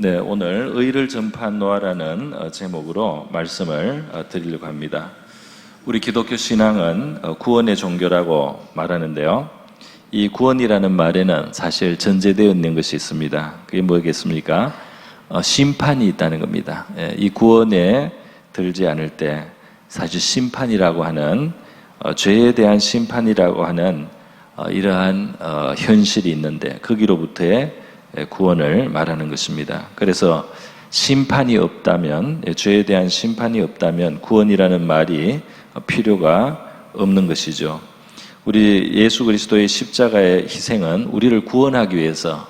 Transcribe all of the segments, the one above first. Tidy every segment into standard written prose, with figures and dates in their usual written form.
네, 오늘 의를 전파하노아라는 제목으로 말씀을 드리려고 합니다. 우리 기독교 신앙은 구원의 종교라고 말하는데요. 이 구원이라는 말에는 사실 전제되어 있는 것이 있습니다. 그게 뭐겠습니까? 심판이 있다는 겁니다. 이 구원에 들지 않을 때 사실 심판이라고 하는 죄에 대한 심판이라고 하는 이러한 현실이 있는데 거기로부터의 구원을 말하는 것입니다. 그래서 심판이 없다면, 죄에 대한 심판이 없다면 구원이라는 말이 필요가 없는 것이죠. 우리 예수 그리스도의 십자가의 희생은 우리를 구원하기 위해서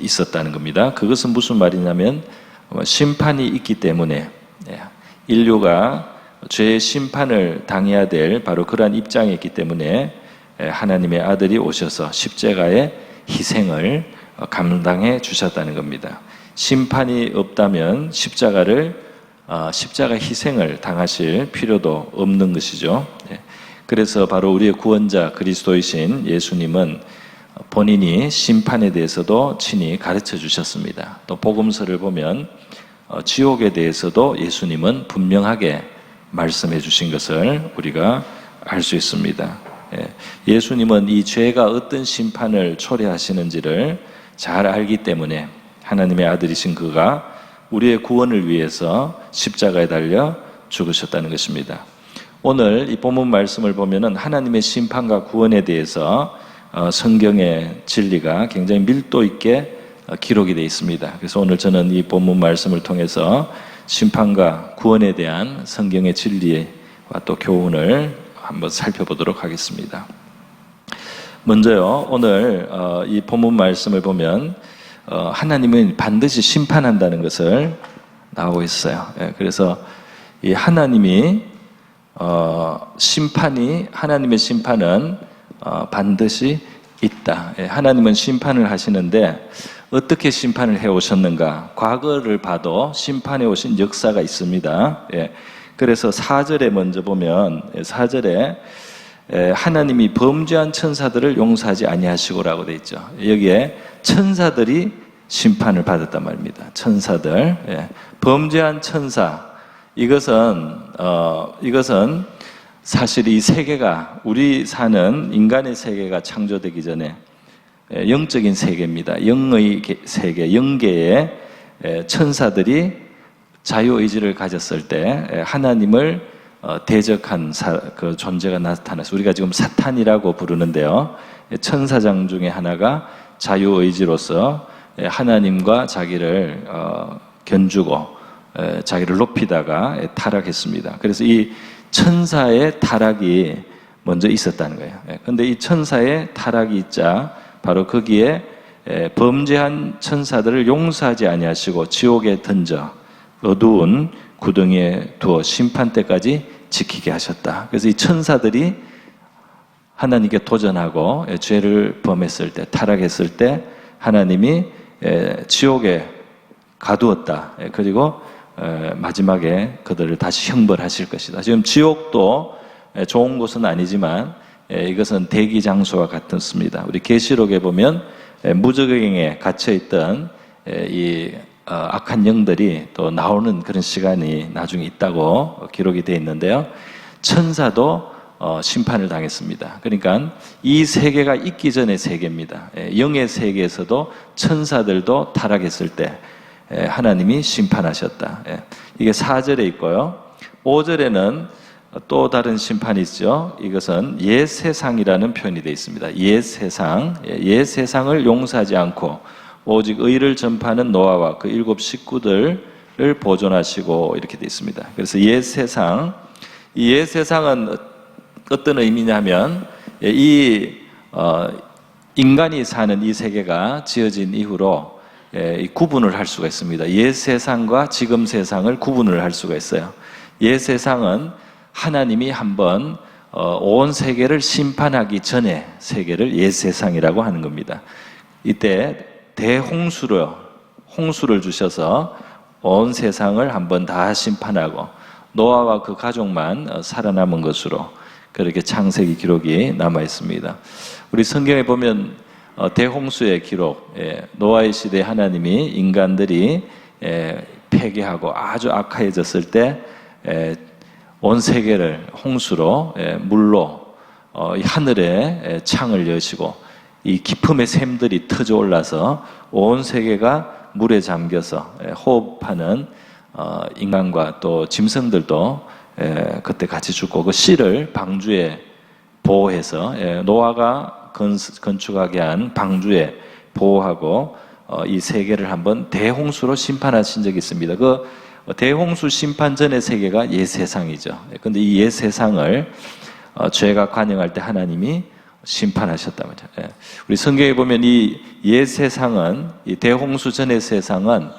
있었다는 겁니다. 그것은 무슨 말이냐면 심판이 있기 때문에 인류가 죄의 심판을 당해야 될 바로 그러한 입장에 있기 때문에 하나님의 아들이 오셔서 십자가의 희생을 감당해 주셨다는 겁니다. 심판이 없다면 십자가 희생을 당하실 필요도 없는 것이죠. 그래서 바로 우리의 구원자 그리스도이신 예수님은 본인이 심판에 대해서도 친히 가르쳐 주셨습니다. 또 복음서를 보면 지옥에 대해서도 예수님은 분명하게 말씀해 주신 것을 우리가 알 수 있습니다. 예수님은 이 죄가 어떤 심판을 초래하시는지를 잘 알기 때문에 하나님의 아들이신 그가 우리의 구원을 위해서 십자가에 달려 죽으셨다는 것입니다. 오늘 이 본문 말씀을 보면은 하나님의 심판과 구원에 대해서 성경의 진리가 굉장히 밀도 있게 기록이 되어 있습니다. 그래서 오늘 저는 이 본문 말씀을 통해서 심판과 구원에 대한 성경의 진리와 또 교훈을 한번 살펴보도록 하겠습니다. 먼저요, 오늘 이 본문 말씀을 보면 하나님은 반드시 심판한다는 것을 나오고 있어요. 그래서 이 하나님의 심판은 반드시 있다. 하나님은 심판을 하시는데 어떻게 심판을 해오셨는가? 과거를 봐도 심판해 오신 역사가 있습니다. 그래서 4절에 먼저 보면 4절에 하나님이 범죄한 천사들을 용서하지 아니하시고라고 되어 있죠. 여기에 천사들이 심판을 받았단 말입니다. 천사들, 범죄한 천사. 이것은 사실 이 세계가 우리 사는 인간의 세계가 창조되기 전에 영적인 세계입니다. 영의 세계, 영계의 천사들이 자유의지를 가졌을 때 하나님을 대적한 그 존재가 나타나서 우리가 지금 사탄이라고 부르는데요. 천사장 중에 하나가 자유의지로서 하나님과 자기를 견주고 자기를 높이다가 타락했습니다. 그래서 이 천사의 타락이 먼저 있었다는 거예요. 그런데 이 천사의 타락이 있자 바로 거기에 범죄한 천사들을 용서하지 아니하시고 지옥에 던져 어두운 구덩이에 두어 심판 때까지 지키게 하셨다. 그래서 이 천사들이 하나님께 도전하고 죄를 범했을 때, 타락했을 때 하나님이 지옥에 가두었다. 그리고 마지막에 그들을 다시 형벌하실 것이다. 지금 지옥도 좋은 곳은 아니지만 이것은 대기 장소와 같습니다. 우리 계시록에 보면 무저갱에 갇혀있던 이 악한 영들이 또 나오는 그런 시간이 나중에 있다고 기록이 되어 있는데요. 천사도 심판을 당했습니다. 그러니까 이 세계가 있기 전의 세계입니다. 영의 세계에서도 천사들도 타락했을 때 하나님이 심판하셨다. 이게 4절에 있고요. 5절에는 또 다른 심판이 있죠. 이것은 옛 세상이라는 표현이 되어 있습니다. 옛 세상을 용서하지 않고 오직 의를 전파하는 노아와 그 7 식구들을 보존하시고 이렇게 되어 있습니다. 그래서 옛 세상, 이 옛 세상은 어떤 의미냐면 이 인간이 사는 이 세계가 지어진 이후로 구분을 할 수가 있습니다. 옛 세상과 지금 세상을 구분을 할 수가 있어요. 옛 세상은 하나님이 한번 온 세계를 심판하기 전에 세계를 옛 세상이라고 하는 겁니다. 이때 홍수를 주셔서 온 세상을 한번 다 심판하고 노아와 그 가족만 살아남은 것으로 그렇게 창세기 기록이 남아 있습니다. 우리 성경에 보면 대홍수의 기록, 노아의 시대에 하나님이 인간들이 폐괴하고 아주 악해졌을 때 온 세계를 홍수로 물로 이 하늘에 창을 여시고 이 기품의 샘들이 터져 올라서 온 세계가 물에 잠겨서 호흡하는 인간과 또 짐승들도 그때 같이 죽고 그 씨를 방주에 보호해서 노아가 건축하게 한 방주에 보호하고 이 세계를 한번 대홍수로 심판하신 적이 있습니다. 그 대홍수 심판 전의 세계가 옛 세상이죠. 그런데 이 옛 세상을 죄가 관영할 때 하나님이 심판하셨단 말이죠. 우리 성경에 보면 이 옛 세상은, 이 대홍수 전의 세상은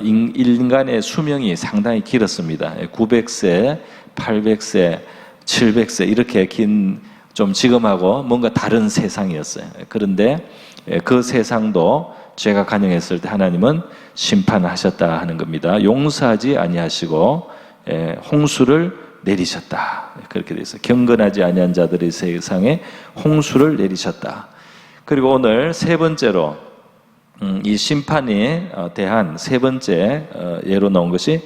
인간의 수명이 상당히 길었습니다. 900세, 800세, 700세 이렇게 긴, 좀 지금하고 뭔가 다른 세상이었어요. 그런데 그 세상도 죄가 관영했을 때 하나님은 심판하셨다 하는 겁니다. 용서하지 아니하시고 홍수를 내리셨다. 그렇게 되어 있어요. 경건하지 아니한 자들의 세상에 홍수를 내리셨다. 그리고 오늘 세 번째로 이 심판에 대한 세 번째 예로 나온 것이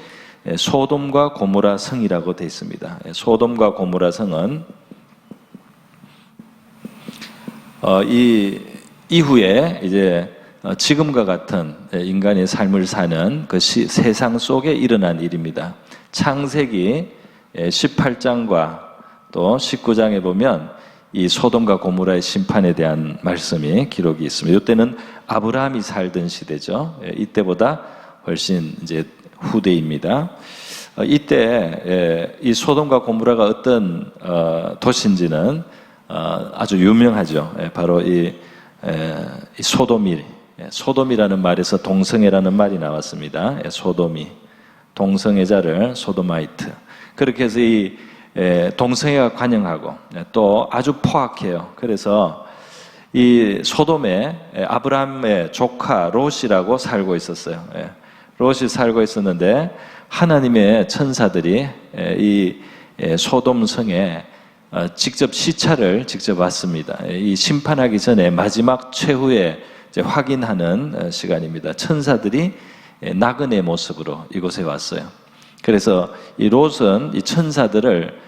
소돔과 고모라 성이라고 되어 있습니다. 소돔과 고모라 성은 이 이후에 이제 지금과 같은 인간의 삶을 사는 그 세상 속에 일어난 일입니다. 창세기 18장과 또 19장에 보면 이 소돔과 고모라의 심판에 대한 말씀이 기록이 있습니다. 이때는 아브라함이 살던 시대죠. 이때보다 훨씬 이제 후대입니다. 이때 이 소돔과 고모라가 어떤 도시인지는 아주 유명하죠. 바로 이 소돔이라는 말에서 동성애라는 말이 나왔습니다. 소돔이, 동성애자를 소도마이트. 그렇게 해서 이 동성애가 관영하고 또 아주 포악해요. 그래서 이 소돔에 아브라함의 조카 롯이라고 살고 있었어요. 롯이 살고 있었는데 하나님의 천사들이 이 소돔 성에 직접 시차를 직접 왔습니다. 이 심판하기 전에 마지막 최후의 이제 확인하는 시간입니다. 천사들이 나그네 모습으로 이곳에 왔어요. 그래서 이 롯은 이 천사들을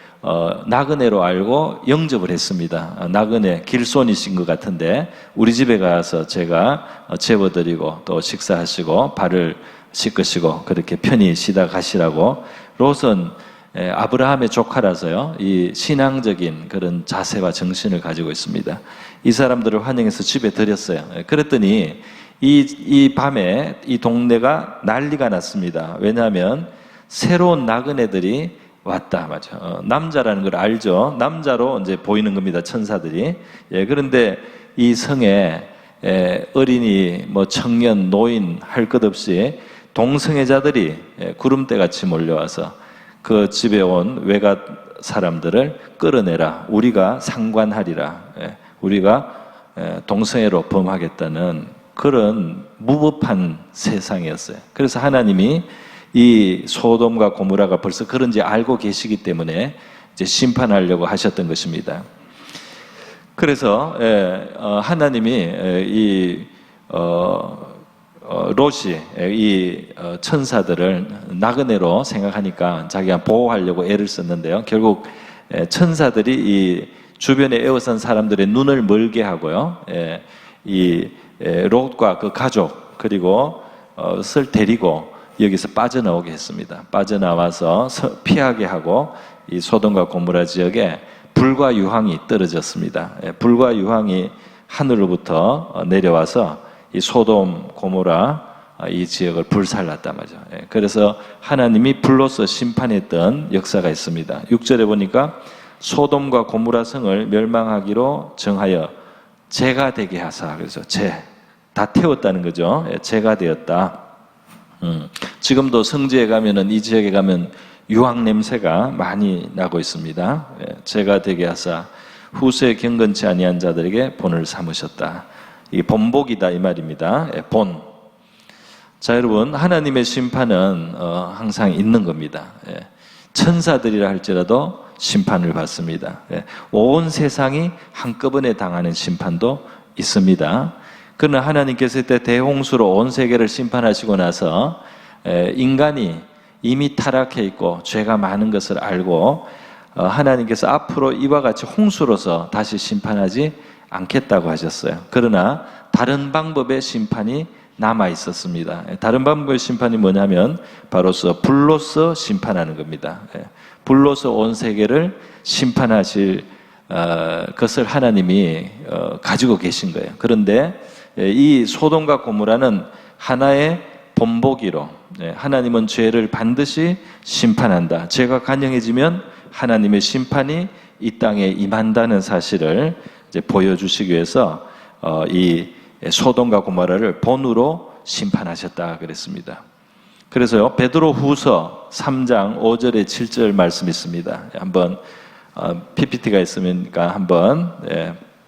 나그네로 알고 영접을 했습니다. 나그네 길손이신 것 같은데 우리 집에 가서 제가 재워드리고 또 식사하시고 발을 씻으시고 그렇게 편히 쉬다 가시라고. 롯은 아브라함의 조카라서요, 이 신앙적인 그런 자세와 정신을 가지고 있습니다. 이 사람들을 환영해서 집에 들였어요. 그랬더니 이 밤에 이 동네가 난리가 났습니다. 왜냐하면 새로운 나그네들이 왔다, 맞죠? 남자라는 걸 알죠? 남자로 이제 보이는 겁니다, 천사들이. 그런데 이 성에 어린이, 뭐 청년, 노인 할 것 없이 동성애자들이 구름대 같이 몰려와서 그 집에 온 외갓 사람들을 끌어내라. 우리가 상관하리라. 우리가 동성애로 범하겠다는 그런 무법한 세상이었어요. 그래서 하나님이 이 소돔과 고모라가 벌써 그런지 알고 계시기 때문에 이제 심판하려고 하셨던 것입니다. 그래서 하나님이 이 롯이 이 천사들을 나그네로 생각하니까 자기가 보호하려고 애를 썼는데요. 결국 천사들이 이 주변에 에워싼 사람들의 눈을 멀게 하고요. 이 롯과 그 가족 그리고 을 데리고 여기서 빠져나오게 했습니다. 빠져나와서 피하게 하고 이 소돔과 고모라 지역에 불과 유황이 떨어졌습니다. 불과 유황이 하늘로부터 내려와서 이 소돔, 고모라 이 지역을 불살랐단 말이죠. 그래서 하나님이 불로서 심판했던 역사가 있습니다. 6절에 보니까 소돔과 고모라 성을 멸망하기로 정하여 재가 되게 하사. 그래서 다 태웠다는 거죠. 재가 되었다. 지금도 성지에 가면은 이 지역에 가면 유황 냄새가 많이 나고 있습니다. 재가 되게 하사 후세에 경건치 아니한 자들에게 본을 삼으셨다. 이 본복이다 이 말입니다. 본. 자, 여러분, 하나님의 심판은 항상 있는 겁니다. 천사들이라 할지라도 심판을 받습니다. 온 세상이 한꺼번에 당하는 심판도 있습니다. 그러나 하나님께서 이때 대홍수로 온 세계를 심판하시고 나서 인간이 이미 타락해 있고 죄가 많은 것을 알고 하나님께서 앞으로 이와 같이 홍수로서 다시 심판하지 않겠다고 하셨어요. 그러나 다른 방법의 심판이 남아 있었습니다. 다른 방법의 심판이 뭐냐면 바로서 불로서 심판하는 겁니다. 불로서 온 세계를 심판하실 것을 하나님이 가지고 계신 거예요. 그런데 이 소돔과 고모라는 하나의 본보기로 하나님은 죄를 반드시 심판한다. 죄가 간영해지면 하나님의 심판이 이 땅에 임한다는 사실을 이제 보여주시기 위해서 이 소돔과 고모라를 본으로 심판하셨다 그랬습니다. 그래서요, 베드로후서 3장 5절에 7절 말씀 있습니다. 한번 PPT가 있으니까 한번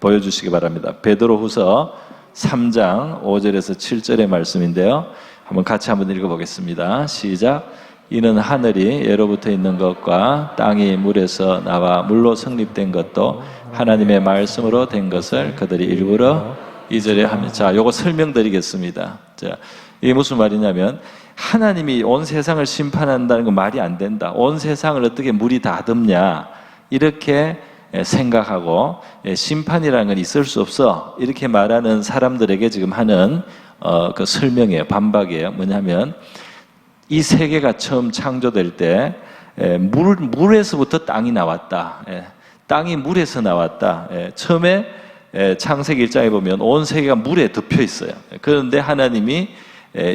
보여주시기 바랍니다. 베드로후서 3장 5절에서 7절의 말씀인데요. 한번 같이 한번 읽어보겠습니다. 시작. 이는 하늘이 예로부터 있는 것과 땅이 물에서 나와 물로 성립된 것도 하나님의 말씀으로 된 것을 그들이 일부러 이절에 하면, 자, 요거 설명드리겠습니다. 자, 이게 무슨 말이냐면 하나님이 온 세상을 심판한다는 건 말이 안 된다. 온 세상을 어떻게 물이 다 덮냐, 이렇게 생각하고 심판이라는 건 있을 수 없어, 이렇게 말하는 사람들에게 지금 하는 그 설명이에요. 반박이에요. 뭐냐면 이 세계가 처음 창조될 때 물에서부터 땅이 나왔다. 땅이 물에서 나왔다. 처음에 창세기 1장에 보면 온 세계가 물에 덮여 있어요. 그런데 하나님이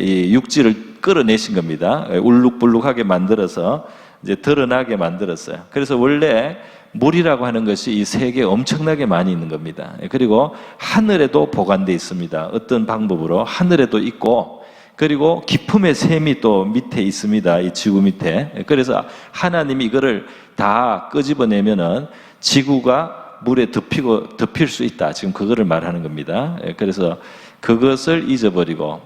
이 육지를 끌어내신 겁니다. 울룩불룩하게 만들어서 이제 드러나게 만들었어요. 그래서 원래 물이라고 하는 것이 이 세계에 엄청나게 많이 있는 겁니다. 그리고 하늘에도 보관되어 있습니다. 어떤 방법으로 하늘에도 있고, 그리고 깊음의 샘이 또 밑에 있습니다. 이 지구 밑에. 그래서 하나님이 이거를 다 끄집어내면은 지구가 물에 덮일 수 있다. 지금 그거를 말하는 겁니다. 그래서 그것을 잊어버리고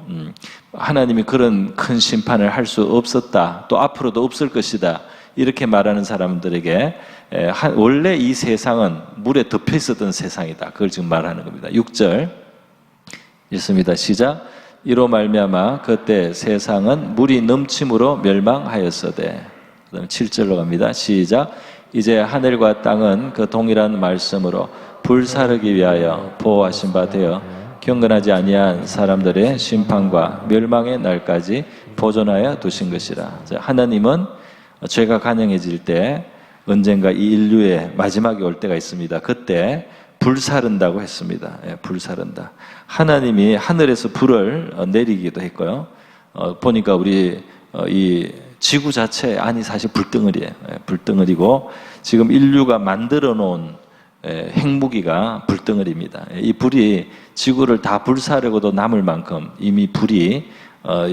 하나님이 그런 큰 심판을 할 수 없었다. 또 앞으로도 없을 것이다. 이렇게 말하는 사람들에게 원래 이 세상은 물에 덮여 있었던 세상이다. 그걸 지금 말하는 겁니다. 6절 읽습니다. 시작. 이로 말미암아 그때 세상은 물이 넘침으로 멸망하였으되. 그다음에 7절로 갑니다. 시작. 이제 하늘과 땅은 그 동일한 말씀으로 불사르기 위하여 보호하신 바 되어 경건하지 아니한 사람들의 심판과 멸망의 날까지 보존하여 두신 것이라. 하나님은 죄가 간영해질 때 언젠가 이 인류의 마지막이 올 때가 있습니다. 그때 불사른다고 했습니다. 불사른다. 하나님이 하늘에서 불을 내리기도 했고요. 보니까 우리 이 지구 자체 안이 사실 불덩어리예요. 불덩어리고 지금 인류가 만들어 놓은 핵무기가 불덩어리입니다. 이 불이 지구를 다 불사르고도 남을 만큼 이미 불이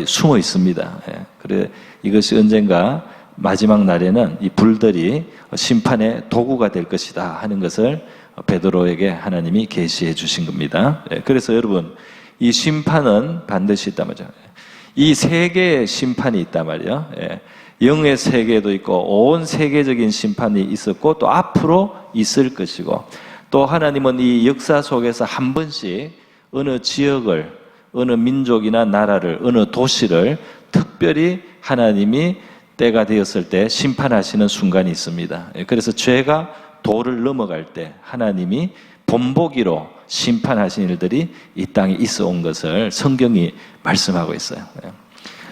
숨어 있습니다. 그래 이것이 언젠가 마지막 날에는 이 불들이 심판의 도구가 될 것이다 하는 것을 베드로에게 하나님이 계시해 주신 겁니다. 그래서 여러분, 이 심판은 반드시 있단 말이죠. 이 세계의 심판이 있단 말이에요. 영의 세계도 있고 온 세계적인 심판이 있었고 또 앞으로 있을 것이고, 또 하나님은 이 역사 속에서 한 번씩 어느 지역을, 어느 민족이나 나라를, 어느 도시를 특별히 하나님이 때가 되었을 때 심판하시는 순간이 있습니다. 그래서 죄가 도를 넘어갈 때 하나님이 본보기로 심판하신 일들이 이 땅에 있어 온 것을 성경이 말씀하고 있어요.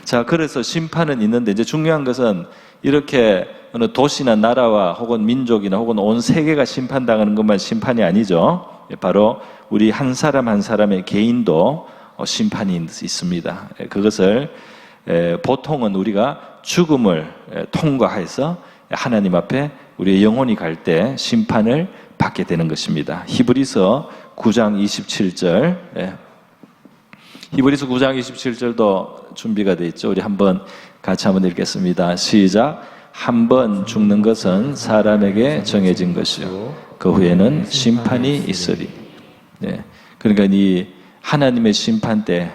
자, 그래서 심판은 있는데 이제 중요한 것은 이렇게 어느 도시나 나라와 혹은 민족이나 혹은 온 세계가 심판당하는 것만 심판이 아니죠. 바로 우리 한 사람 한 사람의 개인도 심판이 있습니다. 그것을 보통은 우리가 죽음을 통과해서 하나님 앞에 우리의 영혼이 갈 때 심판을 받게 되는 것입니다. 히브리서 9장 27절, 히브리서 9장 27절도 준비가 되어 있죠. 우리 같이 한번 읽겠습니다. 시작. 한 번 죽는 것은 사람에게 정해진 것이요 그 후에는 심판이 있으리. 그러니까 이 하나님의 심판 때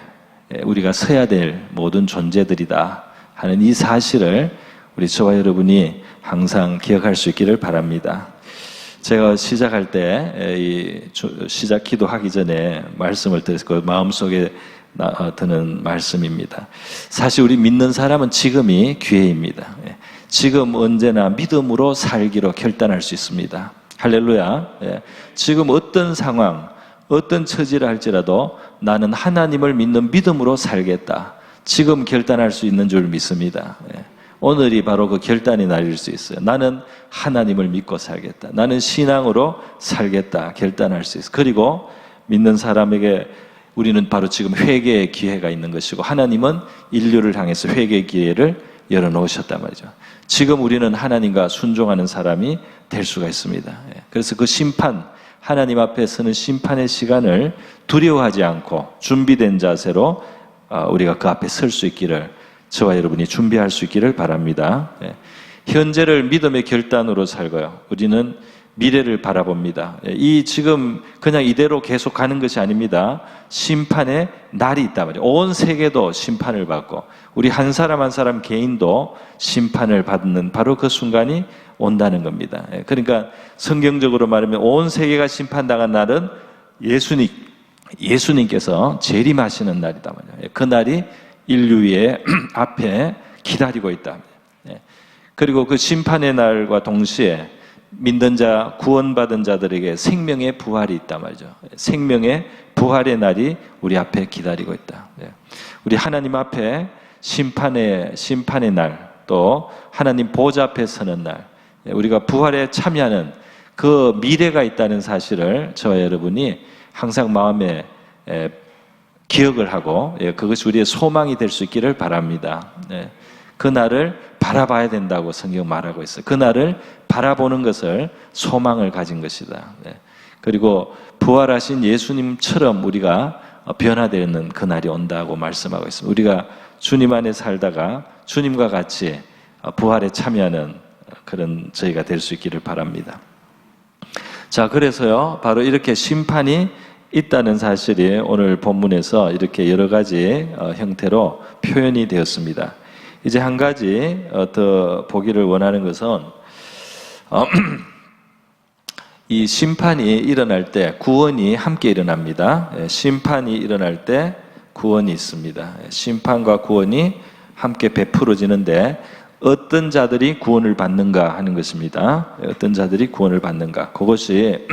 우리가 서야 될 모든 존재들이다 하는 이 사실을 우리 저와 여러분이 항상 기억할 수 있기를 바랍니다. 제가 시작할 때 시작 기도하기 전에 말씀을 드렸고 마음속에 드는 말씀입니다. 사실 우리 믿는 사람은 지금이 기회입니다. 지금 언제나 믿음으로 살기로 결단할 수 있습니다. 할렐루야. 지금 어떤 상황, 어떤 처지를 할지라도 나는 하나님을 믿는 믿음으로 살겠다. 지금 결단할 수 있는 줄 믿습니다. 오늘이 바로 그 결단의 날일 수 있어요. 나는 하나님을 믿고 살겠다. 나는 신앙으로 살겠다. 결단할 수 있어요. 그리고 믿는 사람에게 우리는 바로 지금 회개의 기회가 있는 것이고 하나님은 인류를 향해서 회개의 기회를 열어놓으셨단 말이죠. 지금 우리는 하나님과 순종하는 사람이 될 수가 있습니다. 그래서 그 심판, 하나님 앞에 서는 심판의 시간을 두려워하지 않고 준비된 자세로 우리가 그 앞에 설 수 있기를 저와 여러분이 준비할 수 있기를 바랍니다. 현재를 믿음의 결단으로 살고요. 우리는 미래를 바라봅니다. 이 지금 그냥 이대로 계속 가는 것이 아닙니다. 심판의 날이 있단 말이에요. 온 세계도 심판을 받고 우리 한 사람 한 사람 개인도 심판을 받는 바로 그 순간이 온다는 겁니다. 그러니까 성경적으로 말하면 온 세계가 심판당한 날은 예수님께서 재림하시는 날이다 말이에요. 그 날이 인류의 앞에 기다리고 있다. 그리고 그 심판의 날과 동시에 믿는 자, 구원받은 자들에게 생명의 부활이 있단 말이죠. 생명의 부활의 날이 우리 앞에 기다리고 있다. 우리 하나님 앞에 심판의 날, 또 하나님 보좌 앞에 서는 날, 우리가 부활에 참여하는 그 미래가 있다는 사실을 저와 여러분이 항상 마음에 기억을 하고 그것이 우리의 소망이 될 수 있기를 바랍니다. 그 날을 바라봐야 된다고 성경 말하고 있어요. 그 날을 바라보는 것을 소망을 가진 것이다. 그리고 부활하신 예수님처럼 우리가 변화되는 그 날이 온다고 말씀하고 있습니다. 우리가 주님 안에 살다가 주님과 같이 부활에 참여하는 그런 저희가 될 수 있기를 바랍니다. 자, 그래서요, 바로 이렇게 심판이 있다는 사실이 오늘 본문에서 이렇게 여러 가지 형태로 표현이 되었습니다. 이제 한 가지 더 보기를 원하는 것은 이 심판이 일어날 때 구원이 함께 일어납니다. 심판이 일어날 때 구원이 있습니다. 심판과 구원이 함께 베풀어지는데 어떤 자들이 구원을 받는가 하는 것입니다. 어떤 자들이 구원을 받는가. 그것이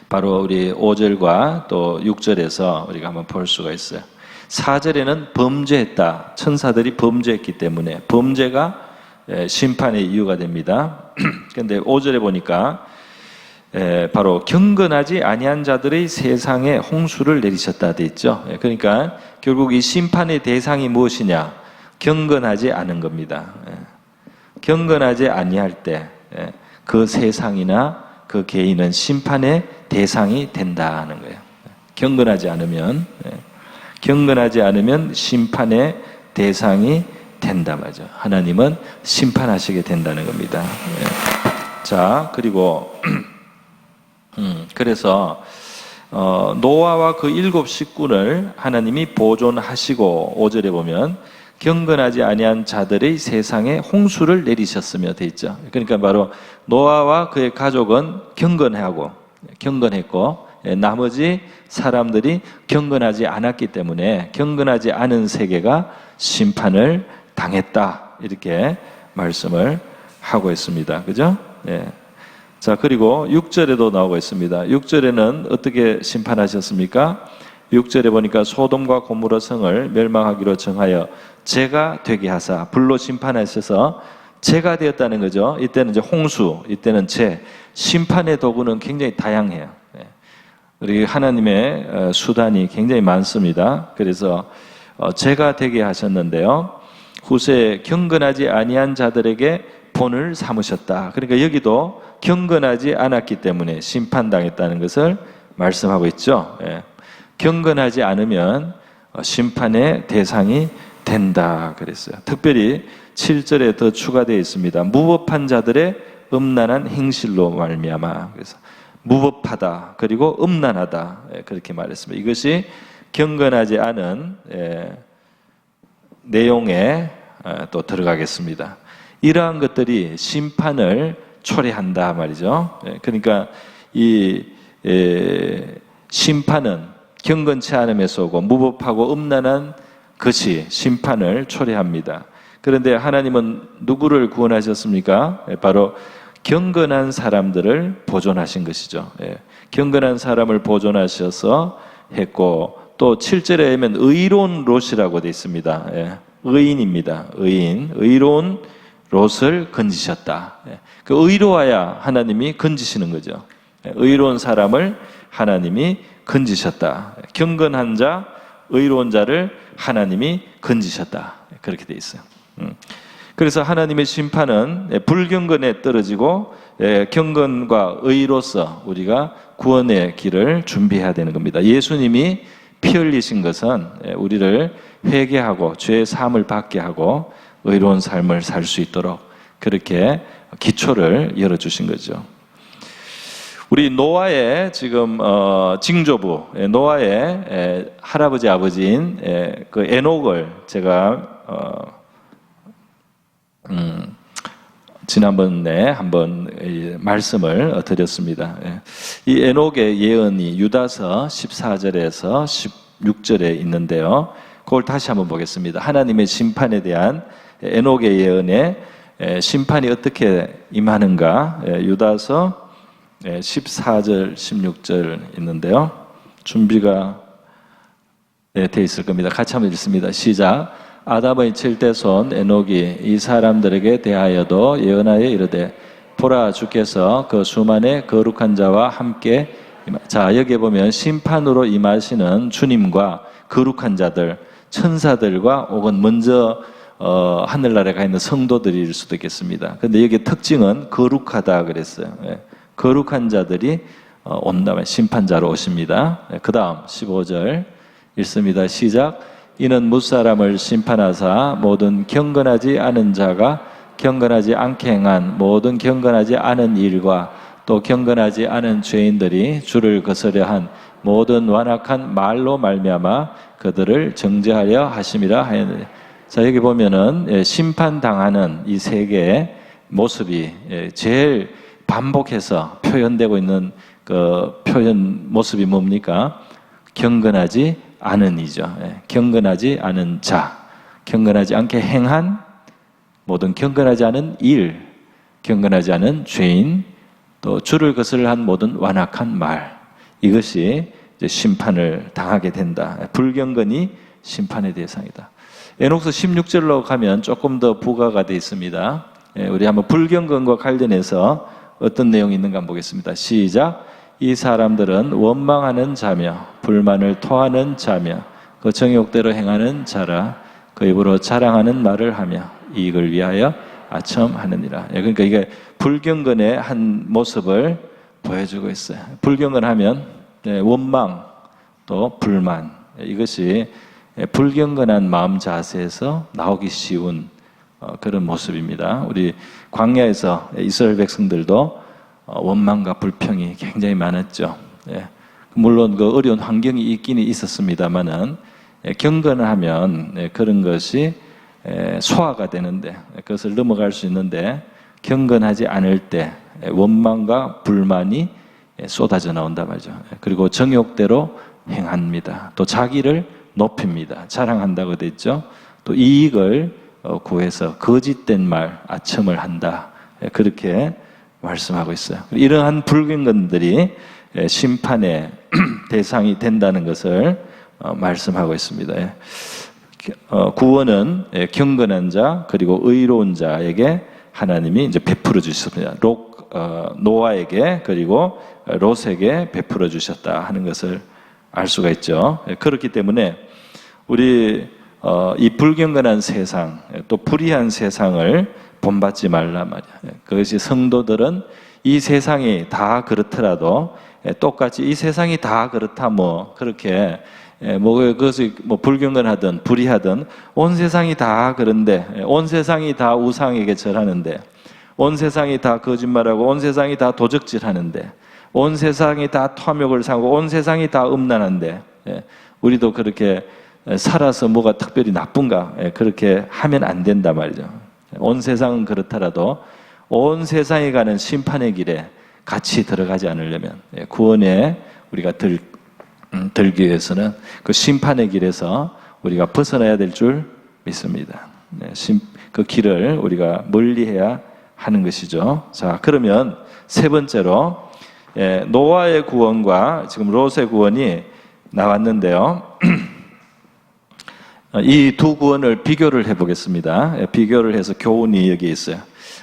바로 우리 5절과 또 6절에서 우리가 한번 볼 수가 있어요. 4절에는 범죄했다. 천사들이 범죄했기 때문에 범죄가 심판의 이유가 됩니다. 그런데 5절에 보니까 바로 경건하지 아니한 자들의 세상에 홍수를 내리셨다 돼 있죠. 그러니까 결국 이 심판의 대상이 무엇이냐? 경건하지 않은 겁니다. 경건하지 아니할 때 그 세상이나 그 개인은 심판의 대상이 된다는 거예요. 경건하지 않으면 심판의 대상이 된다 말이죠. 하나님은 심판하시게 된다는 겁니다. 자, 그리고 그래서 노아와 그 7 식구를 하나님이 보존하시고 5절에 보면 경건하지 아니한 자들의 세상에 홍수를 내리셨으며 돼 있죠. 그러니까 바로 노아와 그의 가족은 경건했고 나머지 사람들이 경건하지 않았기 때문에 경건하지 않은 세계가 심판을 당했다. 이렇게 말씀을 하고 있습니다. 그죠? 자, 그리고 6절에도 나오고 있습니다. 6절에는 어떻게 심판하셨습니까? 6절에 보니까 소돔과 고모라 성을 멸망하기로 정하여 재가 되게 하사 불로 심판하셔서 재가 되었다는 거죠. 이때는 이제 홍수, 이때는 재. 심판의 도구는 굉장히 다양해요. 우리 하나님의 수단이 굉장히 많습니다. 그래서 재가 되게 하셨는데요. 후세 경건하지 아니한 자들에게 본을 삼으셨다. 그러니까 여기도 경건하지 않았기 때문에 심판당했다는 것을 말씀하고 있죠. 경건하지 않으면 심판의 대상이 된다 그랬어요. 특별히 7절에 더 추가되어 있습니다. 무법한 자들의 음란한 행실로 말미암아. 그래서 무법하다 그리고 음란하다 그렇게 말했습니다. 이것이 경건하지 않은 내용에 또 들어가겠습니다. 이러한 것들이 심판을 초래한다 말이죠. 그러니까 이 심판은 경건치 않음에서 오고 무법하고 음란한 것이 심판을 초래합니다. 그런데 하나님은 누구를 구원하셨습니까? 바로 경건한 사람들을 보존하신 것이죠. 경건한 사람을 보존하셔서 했고, 또 7절에 보면 의로운 롯이라고 되어 있습니다. 의인입니다. 의로운 롯을 건지셨다. 그 의로워야 하나님이 건지시는 거죠. 의로운 사람을 하나님이 건지셨다. 경건한 자, 의로운 자를 하나님이 건지셨다. 그렇게 되어 있어요. 그래서 하나님의 심판은 불경건에 떨어지고 경건과 의로서 우리가 구원의 길을 준비해야 되는 겁니다. 예수님이 피 흘리신 것은 우리를 회개하고 죄의 사함을 받게 하고 의로운 삶을 살 수 있도록 그렇게 기초를 열어주신 거죠. 우리 노아의 지금 징조부, 노아의 할아버지 아버지인 그 에녹을 제가 지난번에 한번 말씀을 드렸습니다. 이 에녹의 예언이 유다서 14절에서 16절에 있는데요. 그걸 다시 한번 보겠습니다. 하나님의 심판에 대한 에녹의 예언에 심판이 어떻게 임하는가, 유다서 14절, 16절 있는데요. 준비가 돼 있을 겁니다. 같이 한번 읽습니다. 시작. 아담의 7대손 에녹이 이 사람들에게 대하여도 예언하여 이르되 보라 주께서 그 수만의 거룩한 자와 함께 자, 여기에 보면 심판으로 임하시는 주님과 거룩한 자들, 천사들과 혹은 먼저 하늘나라에 가 있는 성도들일 수도 있겠습니다. 그런데 여기 특징은 거룩하다 그랬어요. 거룩한 자들이 온다면 심판자로 오십니다. 그 다음 15절 읽습니다. 시작. 이는 무사람을 심판하사 모든 경건하지 않은 자가 경건하지 않게 행한 모든 경건하지 않은 일과 또 경건하지 않은 죄인들이 주를 거스려 한 모든 완악한 말로 말미암아 그들을 정죄하려 하심이라 하였느니. 자, 여기 보면은 심판당하는 이 세 개의 모습이 제일 반복해서 표현되고 있는 그 표현 모습이 뭡니까? 경건하지 않은 이죠. 경건하지 않은 자, 경건하지 않게 행한 모든 경건하지 않은 일, 경건하지 않은 죄인, 또 주를 거스려 한 모든 완악한 말, 이것이 이제 심판을 당하게 된다. 불경건이 심판의 대상이다. 에녹서 16절로 가면 조금 더 부가가 되어 있습니다. 우리 한번 불경건과 관련해서 어떤 내용이 있는가 한번 보겠습니다. 시작. 이 사람들은 원망하는 자며 불만을 토하는 자며 그 정욕대로 행하는 자라 그 입으로 자랑하는 말을 하며 이익을 위하여 아첨하느니라. 그러니까 이게 불경건의 한 모습을 보여주고 있어요. 불경건하면 원망 또 불만, 이것이 불경건한 마음 자세에서 나오기 쉬운 그런 모습입니다. 우리 광야에서 이스라엘 백성들도 원망과 불평이 굉장히 많았죠. 물론 그 어려운 환경이 있긴 있었습니다만은 경건하면 그런 것이 소화가 되는데, 그것을 넘어갈 수 있는데, 경건하지 않을 때 원망과 불만이 쏟아져 나온다 말이죠. 그리고 정욕대로 행합니다. 또 자기를 높입니다. 자랑한다고 됐죠. 또 이익을 구해서 거짓된 말, 아첨을 한다. 그렇게 말씀하고 있어요. 이러한 불경건들이 심판의 대상이 된다는 것을 말씀하고 있습니다. 구원은 경건한 자 그리고 의로운 자에게 하나님이 이제 베풀어 주셨습니다. 노아에게 그리고 롯에게 베풀어 주셨다 하는 것을 알 수가 있죠. 그렇기 때문에 우리 이 불경건한 세상, 또 불의한 세상을 본받지 말라 말이야. 그것이 성도들은 이 세상이 다 그렇더라도 똑같이 이 세상이 다 그렇다 뭐 그렇게 그것이 불경건하든 불의하든 온 세상이 다 그런데, 온 세상이 다 우상에게 절하는데, 온 세상이 다 거짓말하고 온 세상이 다 도적질하는데, 온 세상이 다 탐욕을 사고 온 세상이 다 음란한데 우리도 그렇게 살아서 뭐가 특별히 나쁜가 그렇게 하면 안 된다 말이죠. 온 세상은 그렇더라도 온 세상에 가는 심판의 길에 같이 들어가지 않으려면, 구원에 우리가 들기 위해서는 그 심판의 길에서 우리가 벗어나야 될 줄 믿습니다. 그 길을 우리가 멀리해야 하는 것이죠. 자, 그러면 세 번째로 노아의 구원과 지금 롯의 구원이 나왔는데요. 이 두 구원을 비교를 해보겠습니다. 비교를 해서 교훈이 여기 있어요.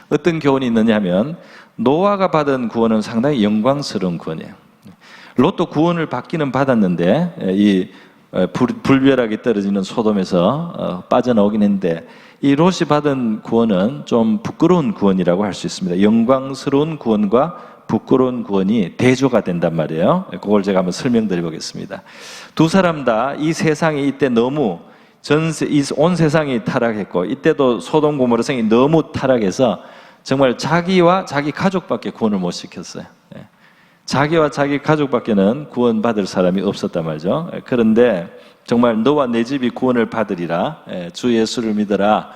어떤 교훈이 있느냐 하면, 노아가 받은 구원은 상당히 영광스러운 구원이에요. 롯도 구원을 받기는 받았는데, 이 불벼락이 떨어지는 소돔에서 빠져나오긴 했는데, 이 롯이 받은 구원은 좀 부끄러운 구원이라고 할 수 있습니다. 영광스러운 구원과 부끄러운 구원이 대조가 된단 말이에요. 그걸 제가 한번 설명드려 보겠습니다. 두 사람 다 이 세상이 이때 너무 온 세상이 타락했고, 이때도 소돔 고모라 성이 너무 타락해서 정말 자기와 자기 가족밖에 구원을 못 시켰어요. 자기와 자기 가족밖에는 구원받을 사람이 없었단 말이죠. 그런데 정말 너와 내 집이 구원을 받으리라, 주 예수를 믿어라,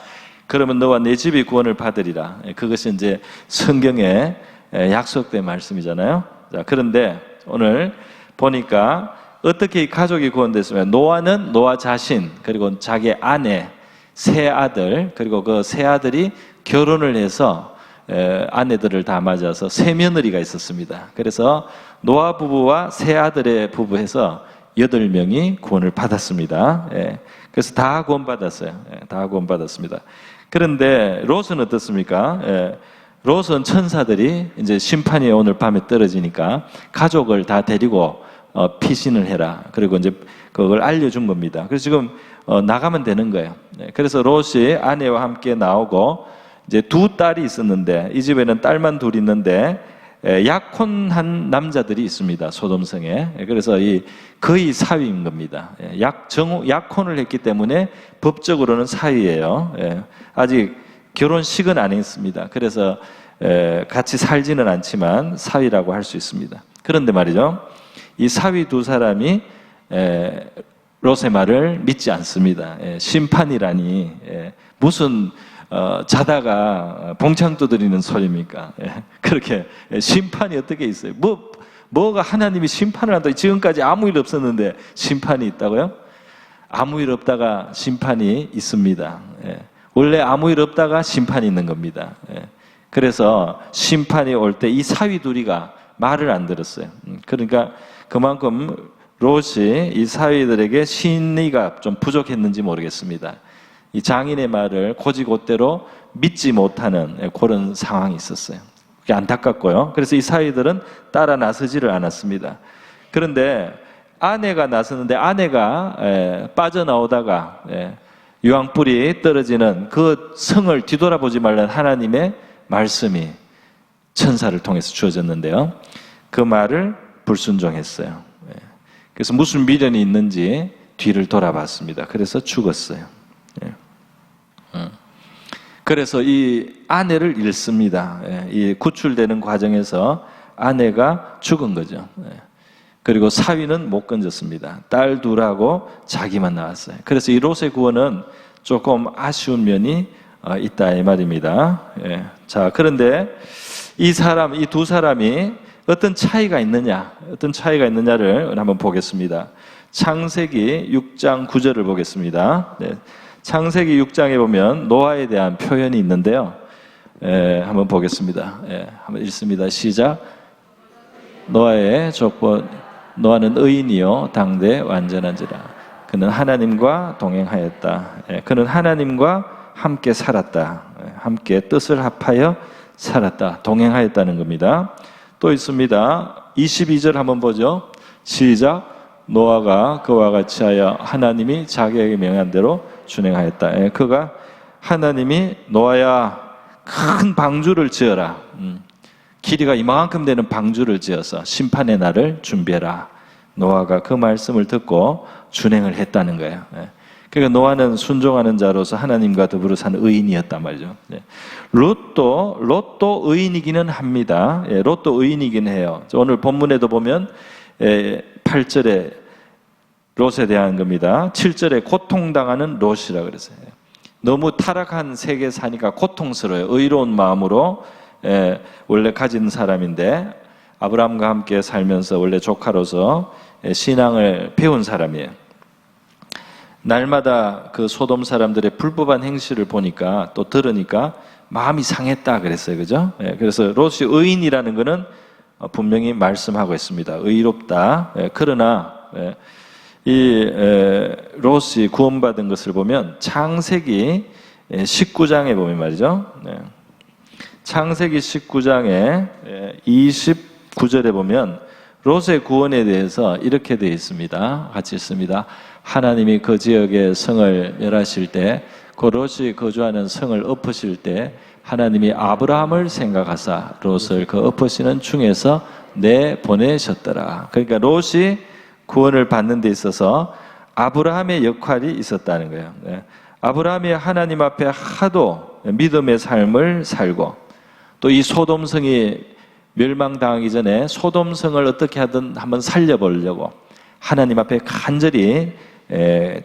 그러면 너와 내 집이 구원을 받으리라. 그것이 이제 성경에 약속된 말씀이잖아요. 자, 그런데 오늘 보니까 어떻게 이 가족이 구원됐으면, 노아는 노아 자신, 그리고 자기 아내, 세 아들, 그리고 그 세 아들이 결혼을 해서 아내들을 다 맞아서 세 며느리가 있었습니다. 그래서 노아 부부와 세 아들의 부부해서 8명이 구원을 받았습니다. 그래서 다 구원받았어요. 다 구원받았습니다. 그런데 롯은 어떻습니까? 롯은 천사들이 이제 심판이 오늘 밤에 떨어지니까 가족을 다 데리고 피신을 해라. 그리고 이제 그걸 알려준 겁니다. 그래서 지금 나가면 되는 거예요. 그래서 롯이 아내와 함께 나오고, 이제 두 딸이 있었는데, 이 집에는 딸만 둘 있는데 약혼한 남자들이 있습니다. 소돔성에. 그래서 거의 사위인 겁니다. 약혼을 했기 때문에 법적으로는 사위예요. 아직 결혼식은 안 했습니다. 그래서 같이 살지는 않지만 사위라고 할 수 있습니다. 그런데 말이죠, 이 사위 두 사람이 롯의 말을 믿지 않습니다. 심판이라니 무슨 자다가 봉창 두드리는 소리입니까? 그렇게 심판이 어떻게 있어요? 뭐가 하나님이 심판을 한다? 지금까지 아무 일 없었는데 심판이 있다고요? 아무 일 없다가 심판이 있습니다. 원래 아무 일 없다가 심판이 있는 겁니다. 그래서 심판이 올 때 이 사위 둘이가 말을 안 들었어요. 그러니까 그만큼 롯이 이 사위들에게 신의가 좀 부족했는지 모르겠습니다. 이 장인의 말을 곧이곧대로 믿지 못하는 그런 상황이 있었어요. 그게 안타깝고요. 그래서 이 사위들은 따라 나서지를 않았습니다. 그런데 아내가 나섰는데, 아내가 빠져나오다가 유황불이 떨어지는 그 성을 뒤돌아보지 말라는 하나님의 말씀이 천사를 통해서 주어졌는데요. 그 말을 불순종했어요. 그래서 무슨 미련이 있는지 뒤를 돌아봤습니다. 그래서 죽었어요. 그래서 이 아내를 잃습니다. 이 구출되는 과정에서 아내가 죽은 거죠. 그리고 사위는 못 건졌습니다. 딸 둘하고 자기만 나왔어요. 그래서 이 롯의 구원은 조금 아쉬운 면이 있다 이 말입니다. 자, 그런데 이 두 사람이 어떤 차이가 있느냐를 한번 보겠습니다. 창세기 6장 9절을 보겠습니다. 창세기 6장에 보면 노아에 대한 표현이 있는데요. 한번 보겠습니다. 한번 읽습니다. 시작. 노아의 족보, 노아는 의인이요 당대 완전한지라. 그는 하나님과 동행하였다. 그는 하나님과 함께 살았다. 함께 뜻을 합하여 살았다. 동행하였다는 겁니다. 또 있습니다. 22절 한번 보죠. 시작. 노아가 그와 같이 하여 하나님이 자기에게 명한 대로 준행하였다. 그가 하나님이 노아야 큰 방주를 지어라. 길이가 이만큼 되는 방주를 지어서 심판의 날을 준비해라. 노아가 그 말씀을 듣고 준행을 했다는 거예요. 그러니까 노아는 순종하는 자로서 하나님과 더불어 사는 의인이었단 말이죠. 롯도 의인이기는 합니다. 롯도 의인이긴 해요. 오늘 본문에도 보면 8절에 롯에 대한 겁니다. 7절에 고통당하는 롯이라고 그랬어요. 너무 타락한 세계 사니까 고통스러워요. 의로운 마음으로 원래 가진 사람인데 아브라함과 함께 살면서 원래 조카로서 신앙을 배운 사람이에요. 날마다 그 소돔 사람들의 불법한 행실을 보니까 또 들으니까 마음이 상했다 그랬어요. 그죠? 그래서 롯이 의인이라는 것은 분명히 말씀하고 있습니다. 의롭다. 그러나 이 롯이 구원받은 것을 보면 창세기 19장에 보면 말이죠. 창세기 19장에 29절에 보면 롯의 구원에 대해서 이렇게 되어 있습니다. 같이 읽습니다. 하나님이 그 지역에 성을 멸하실 때, 그 롯이 거주하는 성을 엎으실 때 하나님이 아브라함을 생각하사 롯을 그 엎으시는 중에서 내보내셨더라. 그러니까 롯이 구원을 받는 데 있어서 아브라함의 역할이 있었다는 거예요. 아브라함이 하나님 앞에 하도 믿음의 삶을 살고, 또 이 소돔성이 멸망당하기 전에 소돔성을 어떻게 하든 한번 살려보려고 하나님 앞에 간절히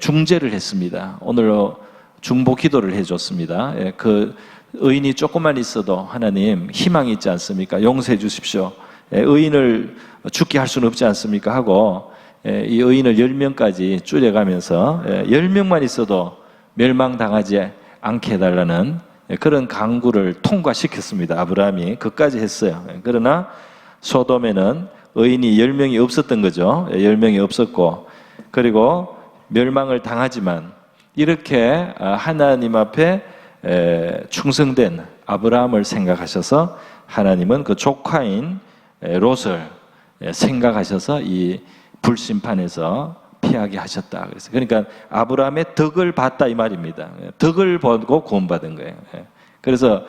중재를 했습니다. 오늘 중보 기도를 해줬습니다. 그 의인이 조금만 있어도 하나님 희망이 있지 않습니까? 용서해 주십시오. 의인을 죽게 할 수는 없지 않습니까? 하고 이 의인을 10명까지 줄여가면서 10명만 있어도 멸망당하지 않게 해달라는 그런 강구를 통과시켰습니다. 아브라함이 그까지 했어요. 그러나 소돔에는 의인이 10명이 없었던 거죠. 10명이 없었고, 그리고 멸망을 당하지만 이렇게 하나님 앞에 충성된 아브라함을 생각하셔서 하나님은 그 조카인 롯을 생각하셔서 이 불심판에서 피하게 하셨다. 그러니까 아브라함의 덕을 봤다 이 말입니다. 덕을 보고 구원받은 거예요. 그래서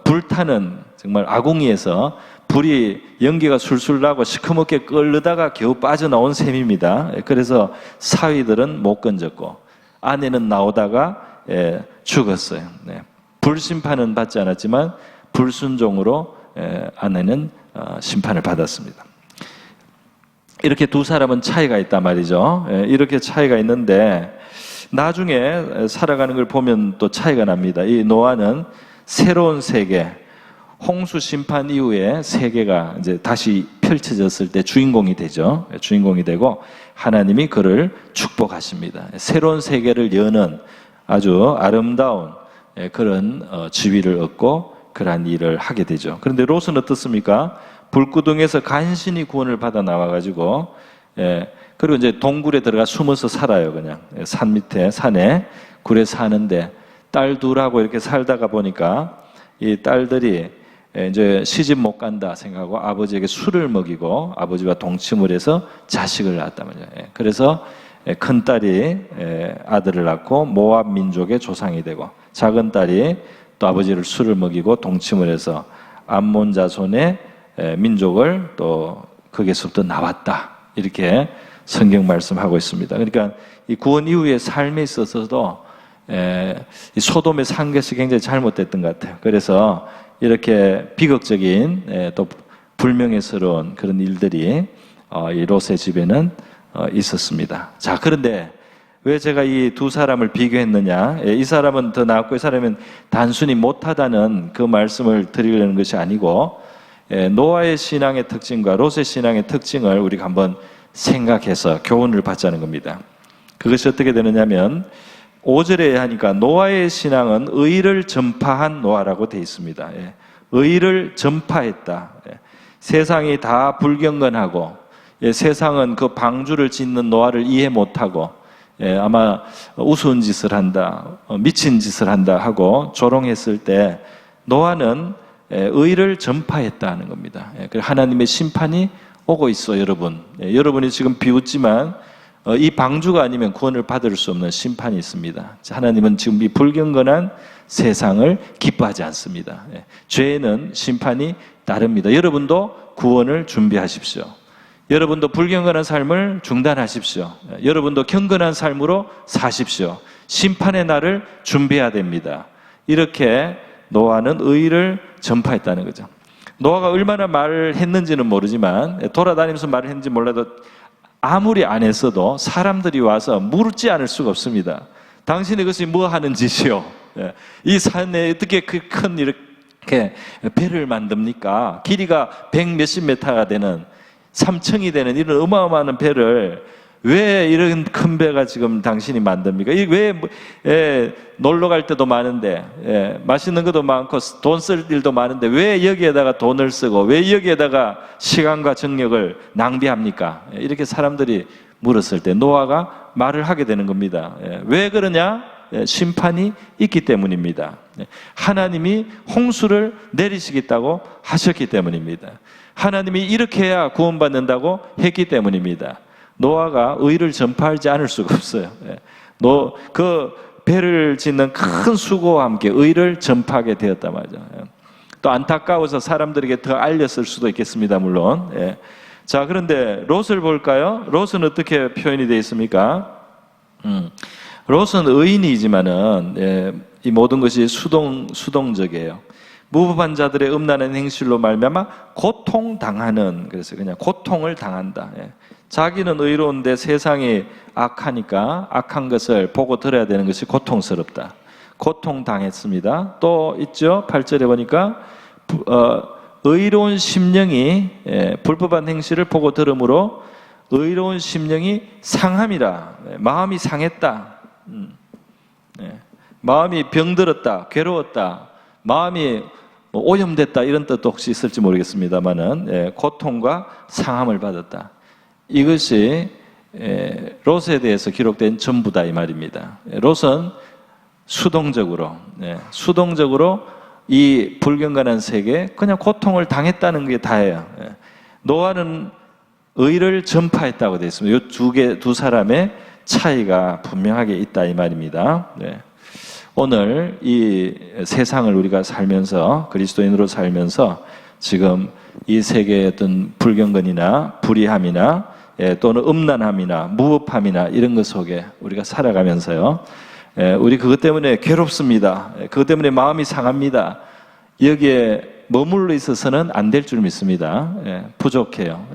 불타는 정말 아궁이에서 불이 연기가 술술 나고 시커멓게 끓다가 겨우 빠져나온 셈입니다. 그래서 사위들은 못 건졌고 아내는 나오다가 죽었어요. 불심판은 받지 않았지만 불순종으로 아내는 심판을 받았습니다. 이렇게 두 사람은 차이가 있단 말이죠. 이렇게 차이가 있는데 나중에 살아가는 걸 보면 또 차이가 납니다. 이 노아는 새로운 세계, 홍수 심판 이후에 세계가 이제 다시 펼쳐졌을 때 주인공이 되죠. 주인공이 되고 하나님이 그를 축복하십니다. 새로운 세계를 여는 아주 아름다운 그런 지위를 얻고 그러한 일을 하게 되죠. 그런데 롯은 어떻습니까? 불구덩에서 간신히 구원을 받아 나와가지고, 그리고 이제 동굴에 들어가 숨어서 살아요. 그냥 산 밑에 산에 굴에 사는데 딸 둘하고 이렇게 살다가 보니까 이 딸들이 이제 시집 못 간다 생각하고 아버지에게 술을 먹이고 아버지와 동침을 해서 자식을 낳았단 말이에요. 그래서 큰 딸이 아들을 낳고 모압 민족의 조상이 되고, 작은 딸이 또 아버지를 술을 먹이고 동침을 해서 암몬 자손의 민족을 또 거기에서부터 나왔다. 이렇게 성경 말씀하고 있습니다. 그러니까 이 구원 이후의 삶에 있어서도 이 소돔의 산 것이 굉장히 잘못됐던 것 같아요. 그래서 이렇게 비극적인 또 불명예스러운 그런 일들이 이 롯의 집에는 있었습니다. 자, 그런데 왜 제가 이 두 사람을 비교했느냐? 이 사람은 더 나았고 이 사람은 단순히 못하다는 그 말씀을 드리려는 것이 아니고, 노아의 신앙의 특징과 롯의 신앙의 특징을 우리가 한번 생각해서 교훈을 받자는 겁니다. 그것이 어떻게 되느냐면 5절에 하니까 노아의 신앙은 의를 전파한 노아라고 되어 있습니다. 의를 전파했다. 세상이 다 불경건하고 세상은 그 방주를 짓는 노아를 이해 못하고 아마 우스운 짓을 한다, 미친 짓을 한다 하고 조롱했을 때 노아는 의를 전파했다는 겁니다. 하나님의 심판이 오고 있어, 여러분. 여러분이 지금 비웃지만 이 방주가 아니면 구원을 받을 수 없는 심판이 있습니다. 하나님은 지금 이 불경건한 세상을 기뻐하지 않습니다. 죄에는 심판이 따릅니다. 여러분도 구원을 준비하십시오. 여러분도 불경건한 삶을 중단하십시오. 여러분도 경건한 삶으로 사십시오. 심판의 날을 준비해야 됩니다. 이렇게 노아는 의를 전파했다는 거죠. 노아가 얼마나 말을 했는지는 모르지만, 돌아다니면서 말을 했는지 몰라도 아무리 안 했어도 사람들이 와서 묻지 않을 수가 없습니다. 당신이 그것이 뭐 하는 짓이요? 이 산에 어떻게 그 큰 이렇게 배를 만듭니까? 길이가 100 몇십 미터가 되는 3층이 되는 이런 어마어마한 배를 왜 이런 큰 배가 지금 당신이 만듭니까? 왜 놀러 갈 때도 많은데 맛있는 것도 많고 돈 쓸 일도 많은데 왜 여기에다가 돈을 쓰고 왜 여기에다가 시간과 정력을 낭비합니까? 이렇게 사람들이 물었을 때 노아가 말을 하게 되는 겁니다. 왜 그러냐? 심판이 있기 때문입니다. 하나님이 홍수를 내리시겠다고 하셨기 때문입니다. 하나님이 이렇게 해야 구원받는다고 했기 때문입니다. 노아가 의를 전파하지 않을 수가 없어요. 그 배를 짓는 큰 수고와 함께 의를 전파하게 되었단 말이죠. 또 안타까워서 사람들에게 더 알렸을 수도 있겠습니다, 물론. 자, 그런데 롯을 볼까요? 롯은 어떻게 표현이 되어 있습니까? 롯은 의인이지만은 이 모든 것이 수동적이에요. 무법한 자들의 음란한 행실로 말미암아 고통당하는, 그래서 그냥 고통을 당한다. 자기는 의로운데 세상이 악하니까 악한 것을 보고 들어야 되는 것이 고통스럽다. 고통당했습니다. 또 있죠. 8절에 보니까 의로운 심령이 불법한 행실을 보고 들으므로 의로운 심령이 상함이라. 마음이 상했다. 마음이 병들었다. 괴로웠다. 마음이 오염됐다. 이런 뜻도 혹시 있을지 모르겠습니다만은 고통과 상함을 받았다. 이것이 롯에 대해서 기록된 전부다 이 말입니다. 롯은 수동적으로 이 불경건한 세계에 그냥 고통을 당했다는 게 다예요. 노아는 의를 전파했다고 되어 있습니다. 이 두 사람의 차이가 분명하게 있다 이 말입니다. 오늘 이 세상을 우리가 살면서 그리스도인으로 살면서 지금 이 세계의 어떤 불경건이나 불의함이나 또는 음란함이나 무법함이나 이런 것 속에 우리가 살아가면서요, 우리 그것 때문에 괴롭습니다. 그것 때문에 마음이 상합니다. 여기에 머물러 있어서는 안 될 줄 믿습니다. 부족해요.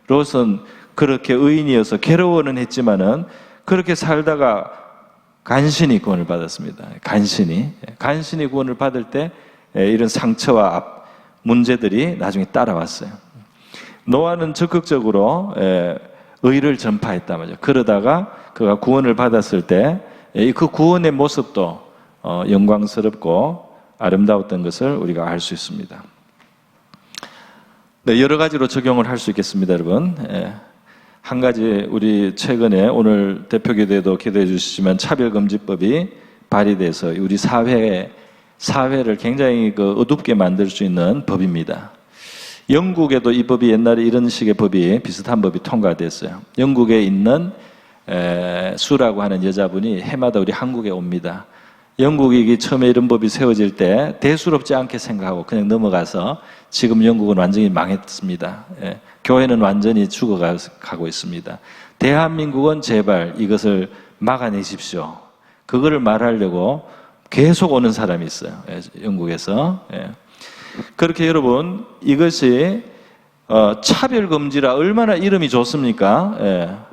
롯은 그렇게 의인이어서 괴로워는 했지만은 그렇게 살다가 간신히 구원을 받았습니다. 간신히 구원을 받을 때 이런 상처와 문제들이 나중에 따라왔어요. 노아는 적극적으로 의를 전파했단 말이죠. 그러다가 그가 구원을 받았을 때 그 구원의 모습도 영광스럽고 아름다웠던 것을 우리가 알 수 있습니다. 여러 가지로 적용을 할 수 있겠습니다, 여러분. 한 가지, 우리 최근에 오늘 대표기도에도 기도해 주시지만 차별금지법이 발의돼서 우리 사회를 굉장히 어둡게 만들 수 있는 법입니다. 영국에도 이 법이 옛날에 이런 식의 법이 비슷한 법이 통과됐어요. 영국에 있는 수라고 하는 여자분이 해마다 우리 한국에 옵니다. 영국이 처음에 이런 법이 세워질 때 대수롭지 않게 생각하고 그냥 넘어가서 지금 영국은 완전히 망했습니다. 교회는 완전히 죽어가고 있습니다. 대한민국은 제발 이것을 막아내십시오. 그거를 말하려고 계속 오는 사람이 있어요. 영국에서. 그렇게 여러분, 이것이 차별금지라 얼마나 이름이 좋습니까?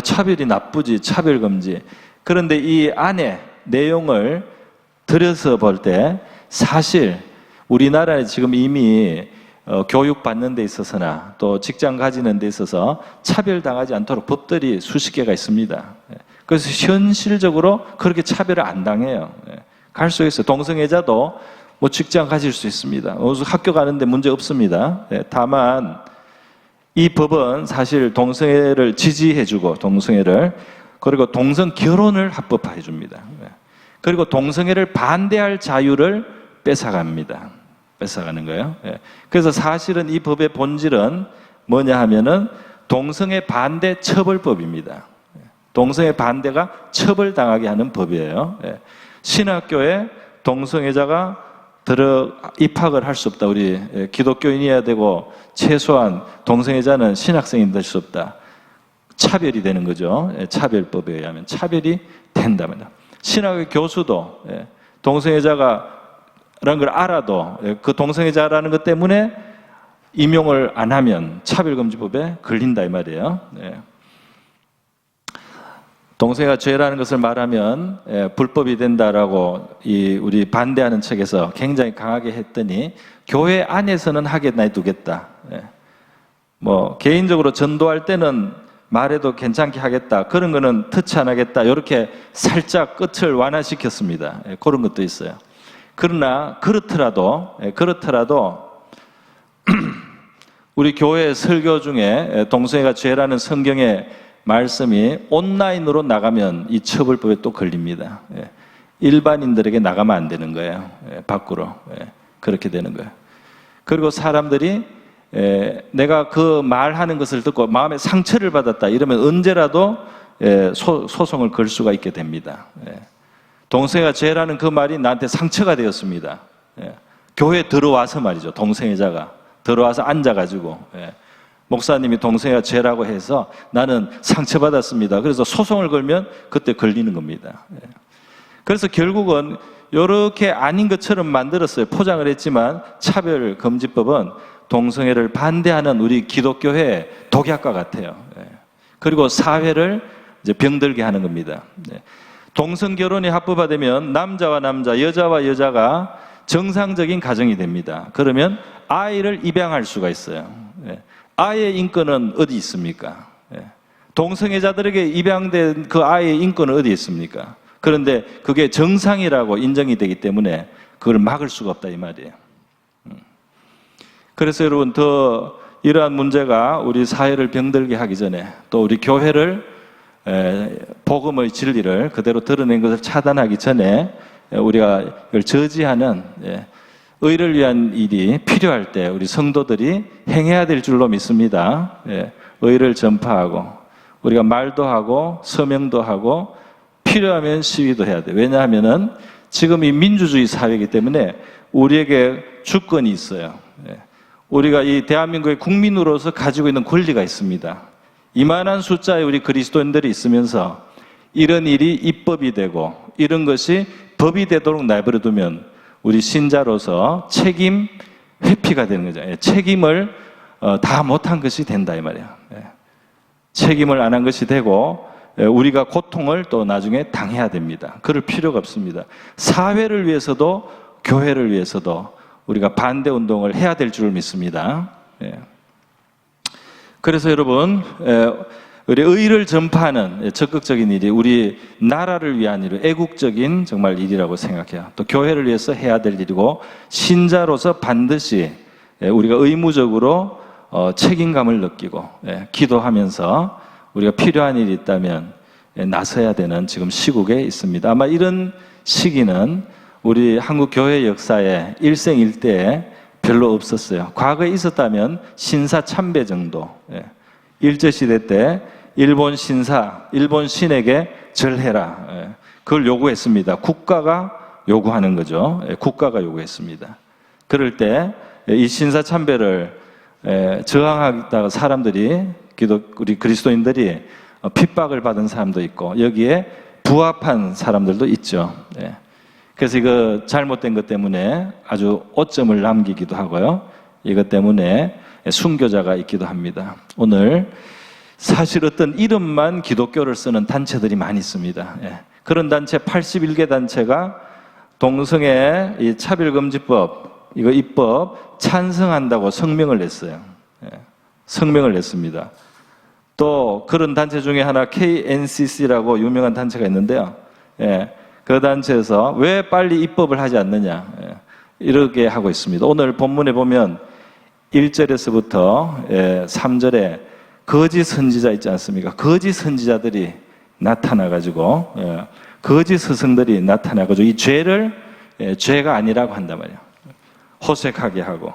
차별이 나쁘지, 차별금지. 그런데 이 안에 내용을 들여서 볼 때 사실 우리나라에 지금 이미 교육받는 데 있어서나 또 직장 가지는 데 있어서 차별당하지 않도록 법들이 수십 개가 있습니다. 그래서 현실적으로 그렇게 차별을 안 당해요. 갈 수 있어요. 동성애자도 직장 가질 수 있습니다. 학교 가는데 문제 없습니다. 다만 이 법은 사실 동성애를 지지해주고 그리고 동성 결혼을 합법화해 줍니다. 그리고 동성애를 반대할 자유를 뺏어가는 거예요. 그래서 사실은 이 법의 본질은 뭐냐 하면은 동성애 반대 처벌법입니다. 동성애 반대가 처벌당하게 하는 법이에요. 신학교에 동성애자가 입학을 할 수 없다. 우리 기독교인이어야 되고 최소한 동성애자는 신학생이 될 수 없다. 차별이 되는 거죠. 차별법에 의하면 차별이 된다면 신학의 교수도 동성애자라는 걸 알아도 그 동성애자라는 것 때문에 임용을 안 하면 차별금지법에 걸린다 이 말이에요. 동성애가 죄라는 것을 말하면 불법이 된다라고 우리 반대하는 측에서 굉장히 강하게 했더니 교회 안에서는 하게 놔두겠다. 뭐 개인적으로 전도할 때는 말해도 괜찮게 하겠다. 그런 거는 터치 안 하겠다. 이렇게 살짝 끝을 완화시켰습니다. 그런 것도 있어요. 그러나 그렇더라도 우리 교회 설교 중에 동성애가 죄라는 성경의 말씀이 온라인으로 나가면 이 처벌법에 또 걸립니다. 일반인들에게 나가면 안 되는 거예요. 밖으로. 그렇게 되는 거예요. 그리고 사람들이 내가 그 말하는 것을 듣고 마음에 상처를 받았다 이러면 언제라도 소송을 걸 수가 있게 됩니다. 동성애가 죄라는 그 말이 나한테 상처가 되었습니다. 교회에 들어와서 말이죠. 동성애자가 들어와서 앉아가지고 목사님이 동성애가 죄라고 해서 나는 상처받았습니다. 그래서 소송을 걸면 그때 걸리는 겁니다. 그래서 결국은 이렇게 아닌 것처럼 만들었어요. 포장을 했지만 차별금지법은 동성애를 반대하는 우리 기독교회의 독약과 같아요. 그리고 사회를 이제 병들게 하는 겁니다. 동성결혼이 합법화되면 남자와 남자, 여자와 여자가 정상적인 가정이 됩니다. 그러면 아이를 입양할 수가 있어요. 아이의 인권은 어디 있습니까? 동성애자들에게 입양된 그 아이의 인권은 어디 있습니까? 그런데 그게 정상이라고 인정이 되기 때문에 그걸 막을 수가 없다 이 말이에요. 그래서 여러분 더 이러한 문제가 우리 사회를 병들게 하기 전에 또 우리 교회를 복음의 진리를 그대로 드러낸 것을 차단하기 전에 우리가 이걸 저지하는 의를 위한 일이 필요할 때 우리 성도들이 행해야 될 줄로 믿습니다. 의를 전파하고 우리가 말도 하고 서명도 하고 필요하면 시위도 해야 돼요. 왜냐하면은 지금 이 민주주의 사회이기 때문에 우리에게 주권이 있어요. 우리가 이 대한민국의 국민으로서 가지고 있는 권리가 있습니다. 이만한 숫자의 우리 그리스도인들이 있으면서 이런 일이 입법이 되고 이런 것이 법이 되도록 내버려두면 우리 신자로서 책임 회피가 되는 거죠. 책임을 다 못한 것이 된다 이 말이에요. 책임을 안 한 것이 되고 우리가 고통을 또 나중에 당해야 됩니다. 그럴 필요가 없습니다. 사회를 위해서도 교회를 위해서도 우리가 반대 운동을 해야 될 줄 믿습니다. 그래서 여러분 우리 의를 전파하는 적극적인 일이 우리 나라를 위한 일, 애국적인 정말 일이라고 생각해요. 또 교회를 위해서 해야 될 일이고 신자로서 반드시 우리가 의무적으로 책임감을 느끼고 기도하면서 우리가 필요한 일이 있다면 나서야 되는 지금 시국에 있습니다. 아마 이런 시기는 우리 한국 교회 역사에 일생일대에 별로 없었어요. 과거에 있었다면 신사 참배 정도. 일제시대 때 일본 신에게 절해라. 그걸 요구했습니다. 국가가 요구하는 거죠. 국가가 요구했습니다. 그럴 때 이 신사 참배를 저항하다가 사람들이 우리 그리스도인들이 핍박을 받은 사람도 있고 여기에 부합한 사람들도 있죠. 그래서 이거 잘못된 것 때문에 아주 오점을 남기기도 하고요. 이것 때문에 순교자가 있기도 합니다. 오늘 사실 어떤 이름만 기독교를 쓰는 단체들이 많이 있습니다. 그런 단체 81개 단체가 동성애 이 차별금지법 이거 입법 찬성한다고 성명을 냈어요. 성명을 냈습니다. 또 그런 단체 중에 하나 KNCC라고 유명한 단체가 있는데요. 그 단체에서 왜 빨리 입법을 하지 않느냐 이렇게 하고 있습니다. 오늘 본문에 보면 1절에서부터 3절에 거짓 선지자 있지 않습니까? 거짓 선지자들이 나타나가지고 거짓 스승들이 나타나가지고 이 죄를 죄가 아니라고 한단 말이에요. 호색하게 하고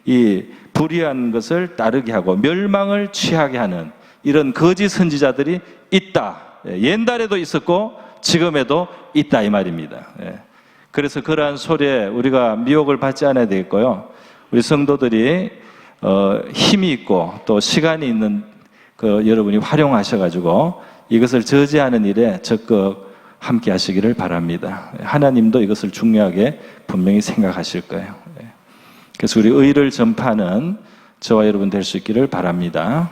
이 불의한 것을 따르게 하고 멸망을 취하게 하는 이런 거짓 선지자들이 있다. 옛날에도 있었고 지금에도 있다 이 말입니다. 그래서 그러한 소리에 우리가 미혹을 받지 않아야 되겠고요. 우리 성도들이 힘이 있고 또 시간이 있는 여러분이 활용하셔가지고 이것을 저지하는 일에 적극 함께 하시기를 바랍니다. 하나님도 이것을 중요하게 분명히 생각하실 거예요. 그래서 우리 의를 전파하는 저와 여러분 될 수 있기를 바랍니다.